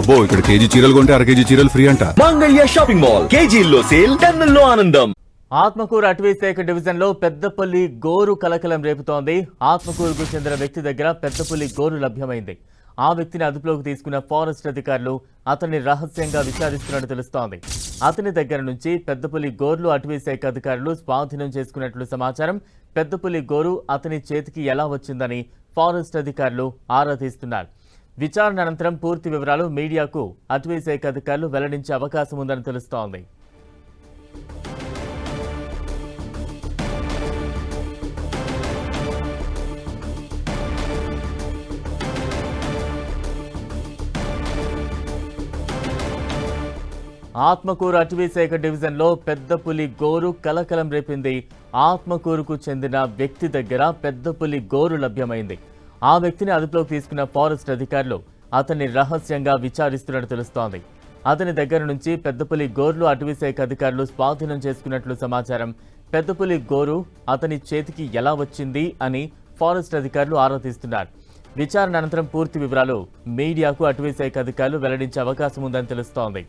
అబ్బో ఇక్కడ కేజీ చీరలు కొంటే అర కేజీ చీరలు ఫ్రీ అంట. మంగళ్య షాపింగ్ మాల్, కేజీల్లో సేల్, టన్నుల్లో ఆనందం. ఆత్మకూరు అటవీశాఖ డివిజన్ లో పెద్దపల్లి గోరు కలకలం రేపుతోంది. ఆత్మకూరుకు చెందిన వ్యక్తి దగ్గర పెద్దపల్లి గోరు లభ్యమైంది. ఆ వ్యక్తిని అదుపులోకి తీసుకున్న ఫారెస్ట్ అధికారులు అతన్ని రహస్యంగా విచారిస్తున్నట్టు తెలుస్తోంది. అతని దగ్గర నుంచి పెద్దపల్లి గోర్లు అటవీశాఖ అధికారులు స్వాధీనం చేసుకున్నట్లు సమాచారం. పెద్దపల్లి గోరు అతని చేతికి ఎలా వచ్చిందని ఫారెస్ట్ అధికారులు ఆరా తీస్తున్నారు. విచారణ అనంతరం పూర్తి వివరాలు మీడియాకు అటవీశాఖ అధికారులు వెల్లడించే అవకాశం ఉందని తెలుస్తోంది. ఆత్మకూరు అటవీశాఖ డివిజన్ లో పెద్దపులి గోరు కలకలం రేపింది. ఆత్మకూరుకు చెందిన వ్యక్తి దగ్గర పెద్దపులి గోరు లభ్యమైంది. ఆ వ్యక్తిని అదుపులోకి తీసుకున్న ఫారెస్ట్ అధికారులు అతన్ని రహస్యంగా విచారిస్తున్నట్టు తెలుస్తోంది. అతని దగ్గర నుంచి పెద్దపులి గోర్లు అటవీశాఖ అధికారులు స్వాధీనం చేసుకున్నట్లు సమాచారం. పెద్దపులి గోరు అతని చేతికి ఎలా వచ్చింది అని ఫారెస్ట్ అధికారులు ఆరా తీస్తున్నారు. విచారణ అనంతరం పూర్తి వివరాలు మీడియాకు అటవీశాఖ అధికారులు వెల్లడించే అవకాశం ఉందని తెలుస్తోంది.